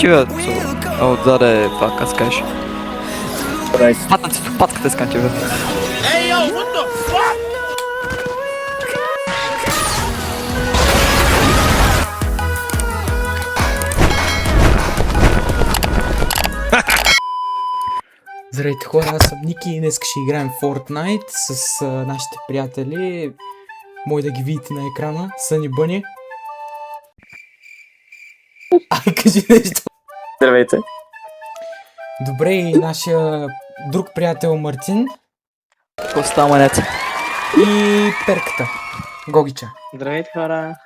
Чува, отзаде това каскаш. Патката искам тебе. Здравейте хора, аз съм Ники и днес ще играем Fortnite с нашите приятели. Може да ги видите на екрана. Съни Бъни. Кажи нещо. Здравейте. Добре, и нашия друг приятел Мартин. Коста манеца. И перката. Гогича. Здравейте, хора.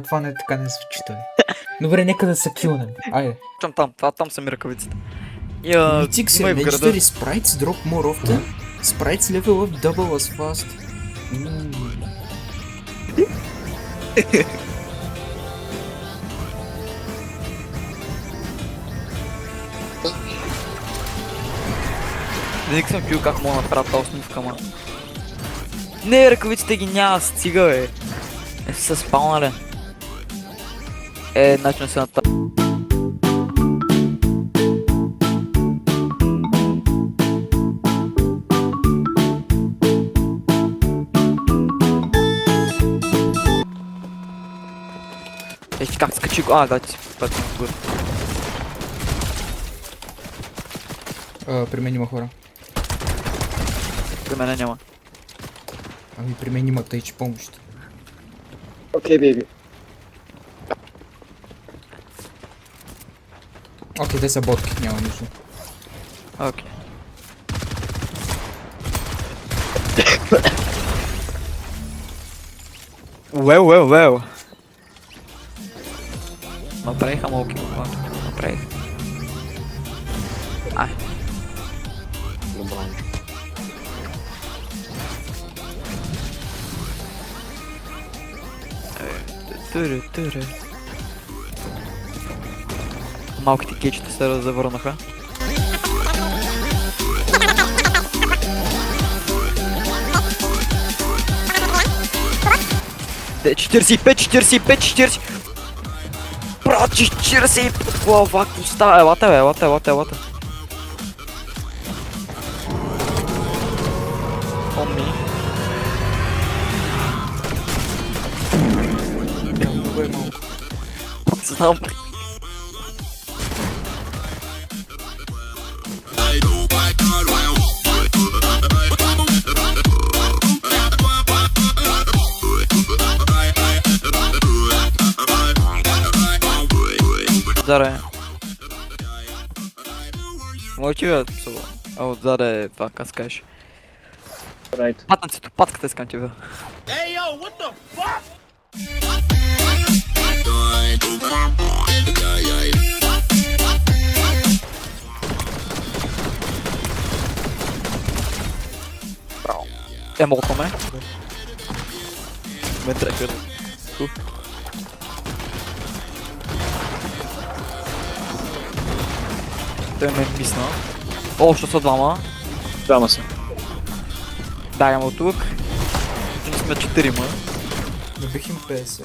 Това не така не звучи той. Добре, нека да се килнем. Айде. Там са ми ръкавиците. Mythic има и в града. legendary sprites drop more often. Sprites level up double as fast. Винаги съм чул как мога да направя тази снимка, ма. Не, ръкавиците ги няма, стига бе. Не са се спалнали. Значи не са на тази. Как скачи го? Дайте си пътно отгоре. При мен има хора. При мене няма. Ами при мен има тъйче помощ. Окей, бейби. Окей, те са ботки, няма нищо. Окей. Well. Направиха малки глава. Направих. Ай. Туре. Малките кечета се завърнаха. Де, 45. Брат, 45 глава, какво става? Елате. Помни. Много е малко. Знам. Отзаде. Може бе, отзаде това каскаш. Right. Патнацето, патката искам тебе. Браво. Молтаме. Мен трекер. Той ме мисна. Още са двама. Двама са. Дагам от тук. Ние сме 4-ма. Набих им 50.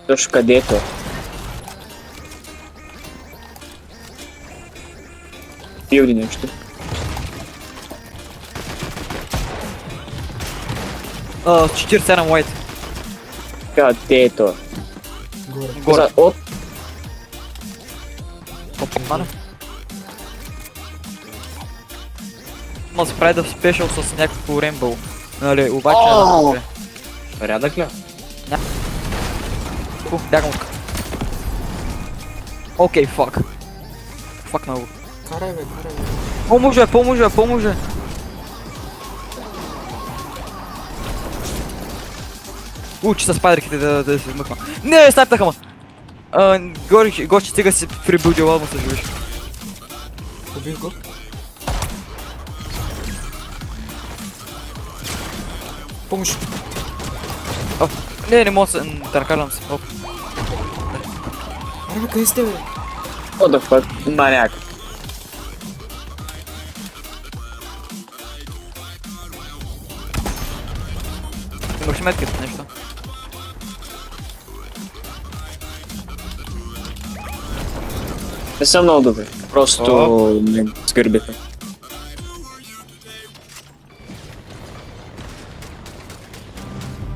Точно където. Билди нещо. 47 лайт. Където. Горе. От. Опа, ма се прави да спешъл с някакво рембъл. Нали, обаче не. Порядък ли? Бягам от. Окей, фак. Фак много. Карай бе. Поможе. Учи са спайдерките да се вмъкна. Не, снайптаха ма! Гоши сега си прибудил, ладно се живиш. Убих го. Помощ. Не мога да търкалям се. Аре, къде сте бе? What the fuck? Маняк. Имаш метката нещо? Не съм много добре. Просто ме сгърбиха.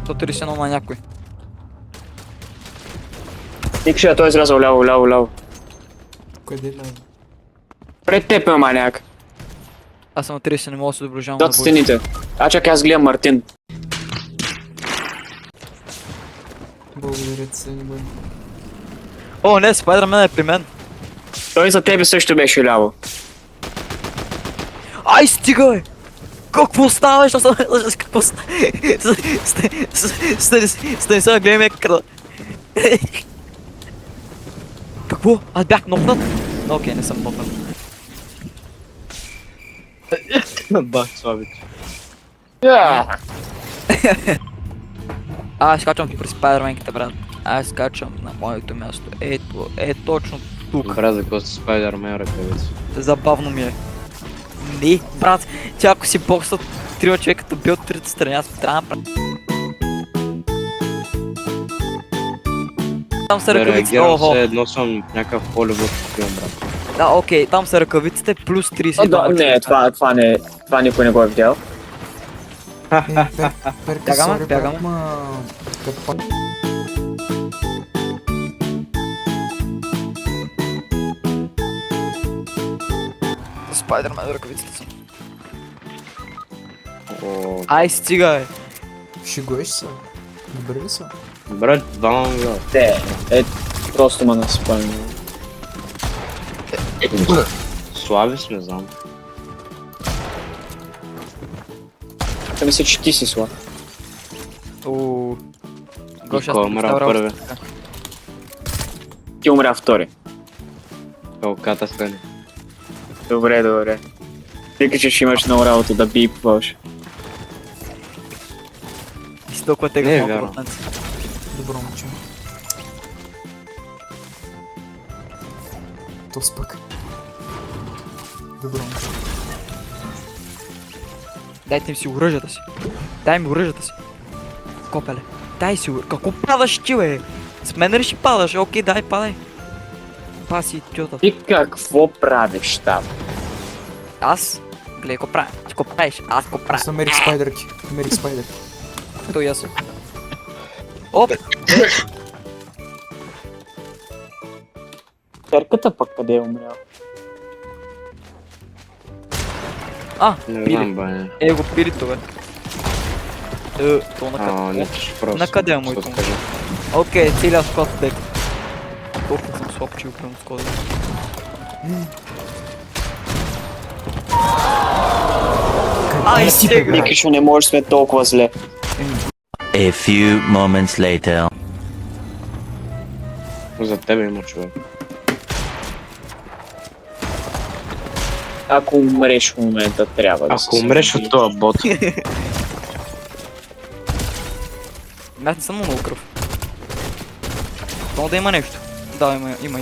То търси едно на някой. Никше, той е излязъл ляво. Къде е ляво? Пред теб е маняк. Аз съм на 30, не мога да се доближавам Зад на бой. стените. Чакай, аз гледам Мартин. Благодаря ти се, не бъде. О, не, Спайдърмен е при мен. Той за тебе също беше ляво. Ай, стига, бе! Какво става, що съм... Какво става? Стани сега, гледай ме кръда. Какво? Аз бях нокнат? Но окей, не съм нокнат. Бах, слабиче. Аз скачам при Спайдърменките, брат. Аз скачам на моето място. Ето, точно тук. Добре, за какво сте Спайдърмен ръкавици? Забавно ми е. Не, брат, тя ако си боксат трима човека да бил от трите страни, аз трябва да направя. Там са ръкавиците, Реагирам охо. се, едно съм в някакъв Холивуд филм, брат. Да, окей, там са ръкавиците плюс 30. Не, това никой не го е видял. Перка, Бягаме, сори, бягаме. брат, ма... Капа... Спайдърмен ръкавиците са. О, Ай, стига, бе. Шегуеш се? Добре ли са? брат, двама ми да. Просто ма наспомня. Слаби сме, знам. Мисля, че ти си слаб. Ооо. Гоша, аз Кой съм умря представлял първи? така. Ти умря втори. Калката стане. Добре. Вика, че ще имаш много работа да бипваш. И си толкова тега Не е малко вярно. братанци. Добро момче. То спък. Добро момче. Дайте им си оръжията си. Дай ми оръжията си. Копеле. Дай си оръжията. Какво падаш ти, бе? С мен ли ще падаш? Окей, дай, падай. Паси, тюта. Ти какво правиш там? Аз? Гледай, какво правя? Ти какво правиш? Аз какво правя? Аз намерих спайдърки. Намерих спайдърки. Той аз. Оп! Перката пък къде е умрял? Не пили. знам, бе. Его пилито, бе. То на къде? Не, просто. На къде е моето? Ще откажа. Окей, целият скот тек. Толкова съм слаб, че упрям скода. Ай, стига! Вика, че не може сме толкова зле. A few moments later. За тебе има човек. Ако умреш в момента, трябва да Ако умреш от този бот, Аз не съм много кръв. Много да има нещо. Да, има.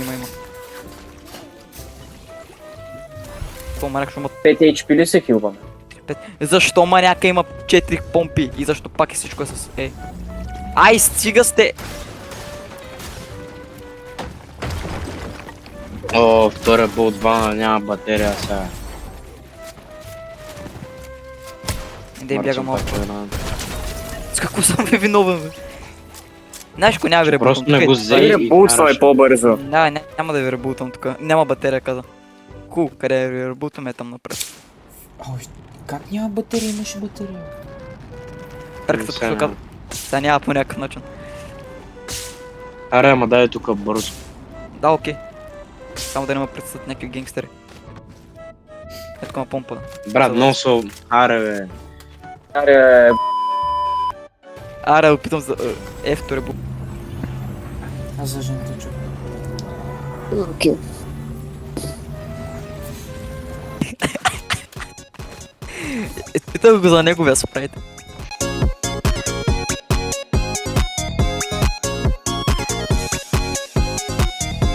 Това маняк ще има 5 HP ли се хилваме? 5. Защо маняка има 4 помпи? И защо пак е всичко е с Е? Ай, стига сте! о, втория болт 2 няма батерия сега. Да им бяга малко. Марчин пак е на- С какво съм ви виновен, бе? Знаеш, ако няма ви ребутам Просто не го взе и Бултва е караш. по-бързо. Да, няма да ви ребутам тук. Няма батерия, каза. Къде ви ребутаме там напред? Ой, как няма батерия? Имаше батерия. Перката Сега тук каза. Сега няма по някакъв начин. Аре, ама дай тук бързо. Да, окей. Само да не ме предстат някакви генгстери. Ето ма помпа. Брат, много са... Аре, бе. Аре, Аре, опитам за F-то ребут. Аз за жените чух. окей. Питах го за неговия спрайт.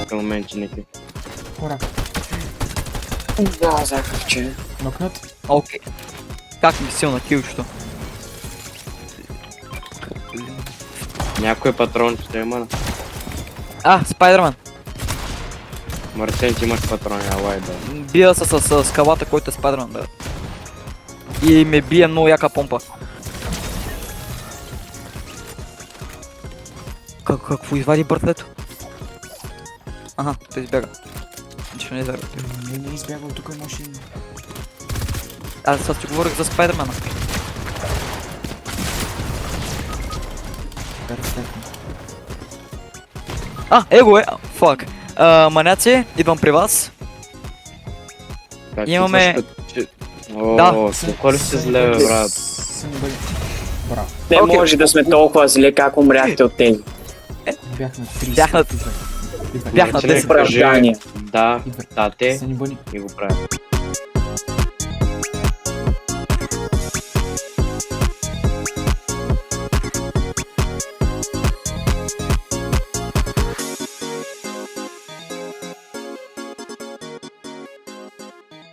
Към моменти някакви. Хора, Да, закъвче. нокнат. Окей. Как ми силна килчето. Някой патрон ще има. А, Спайдерман. Марсен, ти имаш патрони, алай да. Бия се с скалата, който е Спайдерман, бе. И ме бие много яка помпа. Какво извади бъртлето? Аха, той избяга. Нищо не избяга. Не избягал, тук е машина. Аз сега ти говорих за Спайдермана. Перфектно. Его е! Фак. Маняци, идвам при вас. Как Имаме- ти искаш, О, Да. колко ли сте зле, бе, брат? Сън бъде. Браво. Не Окей. може да сме толкова зле, как умряхте от тези. Бях на 30. Бях на- Идвай. бях на Марсене, 10. кажи, Оправдание. Да, Идвай. да, те Съни бъни. и го правят.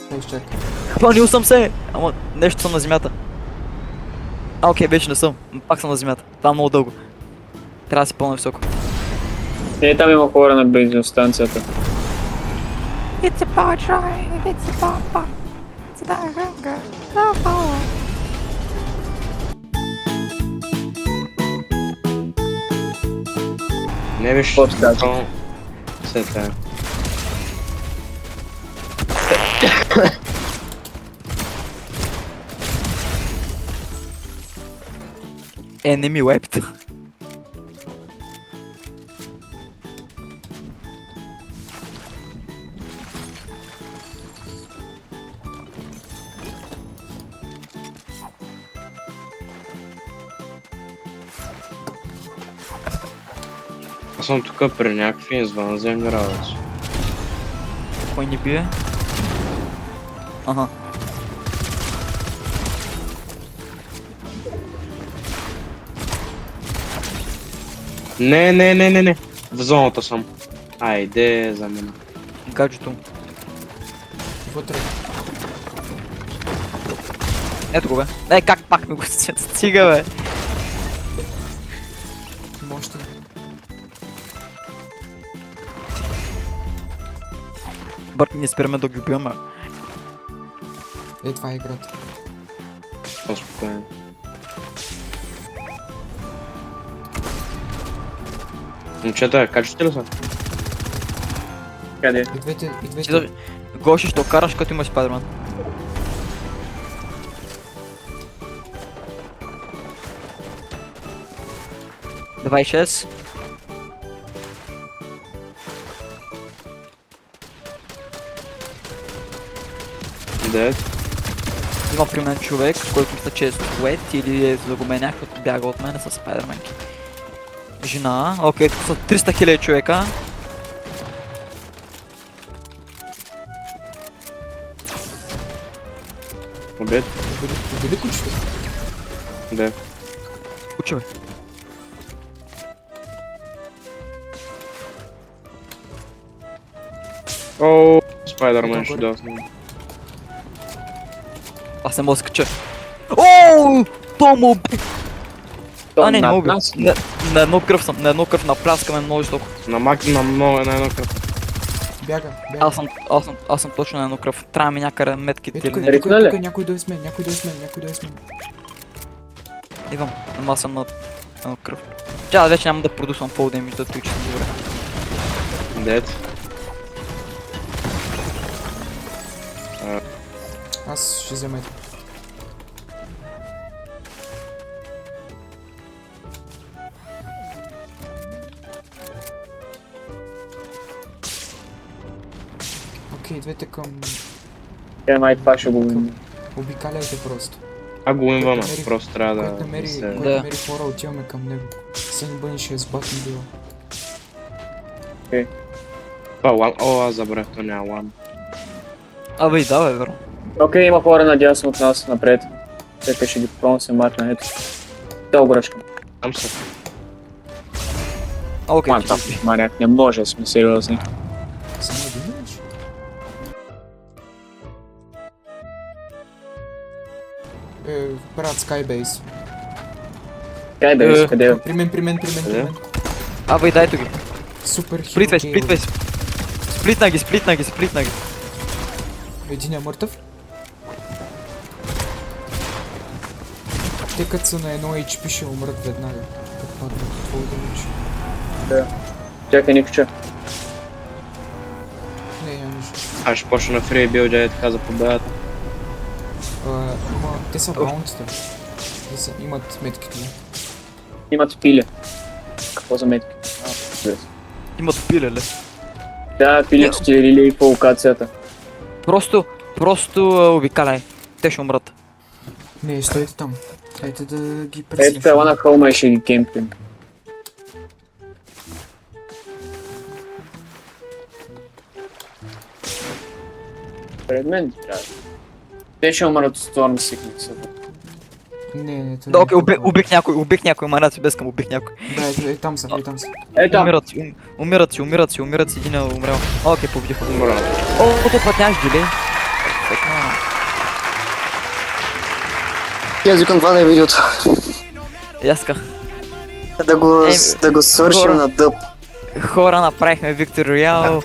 Той изчака. Хванил съм се! Ама нещо съм на земята. Окей, вече не съм. Пак съм на земята. Това е много дълго. Трябва да си пълна високо. Не, там има хора на бензиностанцията. It's a power drive, it's a power. It's a hunger, no power. Не виж, Какво става? Се тая. Enemy wiped. Аз съм тук при някакви извънземни работи. Кой ни бие? Ага. Не. В зоната съм. Айде за мен. Гаджето му. Вътре. Ето го бе. Как пак ми го стига бе. Има още. Бърт, не спираме да ги убиваме. Това е играта. По-спокойно. Момчета, качвате ли са? Къде? Идвайте. Ти да... Гоши, ще караш, като имаш Спайдерман. Давай 6. Дед. Има при мен човек, който мисля, че е сует или е загуменяк, като бяга от мене с Спайдерманки. Жена, окей, тук са 300 000 човека. Обед. Убеди кучето. Да. Куче бе. О, Спайдермен ще Отгоре. досне. Аз не мога да скача. Ооо! То му уби! То Не над уби. нас. На едно кръв съм, на едно кръв напляскаме много жестоко. На много на едно кръв. Бяга. Аз съм точно на едно кръв. Трябва ми някъде метки Ето или тук, не. Рекна ли? тук, някой да е с мен, някой да е с мен. Идвам, ама аз съм на едно кръв. Тя вече няма да продусвам пол демидж, да че съм добре. Дед. Аз ще взема ето. Окей, идвайте към... Тя май това ще го... Обикаляйте просто. А го имам, Който намери- просто трябва Който да намери, се... който Да. намери хора, отиваме към него. Съни бъни ще е с батн била. Това лам... О, аз забрах, то няма лам. Абе и да бе, верно. Окей, има хора надясно от нас напред. Чакай, ще ги попълвам се мачна, ето. Тя гръшка. Там са. Окей, Ман, това маняк, не може да сме сериозни. Само един имаш? Правят Skybase. Къде бе, Исо, къде бе? При мен. Къде? Абай, дай ги. Супер хил. Сплитвай, гейл. сплитвай. Сплитна ги. Един е мъртъв. Те като са на едно HP ще умрат веднага. Като паднат от твоя да учи. Чакай, Никче. Не, няма нищо. Аз ще почна на фри билд, е така за победата. Те са баунтите. Имат метките. Имат пиле. Какво за метки? Разбира се. Имат пиле, ле. Да, пилето ти е рили по локацията. Просто обикаляй. Те ще умрат. Не, стойте там. Дайте да ги Ето пресрещам. ела на хълма и ще ги кемпим. Пред мен ти трябва. Те ще умрат от Storm Sickness. Не, това Да, окей, убих някой, манаци, без към убих някой. Да, там са. Ето! Умират си, един е умрял. Окей, победих. Умра. О, то път нямаш дилей. И аз викам това да е видеото. Яска. Да го свършим хора. на дъб. Хора, направихме Victor Royale.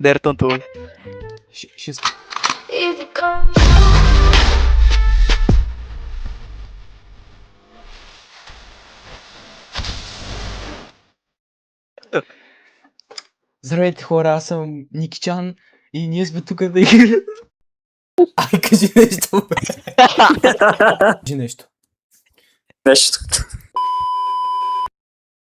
Дертон това. Ще Здравейте хора, аз съм Никичан и ние сме тук да играме. Ай, кажи нещо, бе. Кажи нещо. Нещо.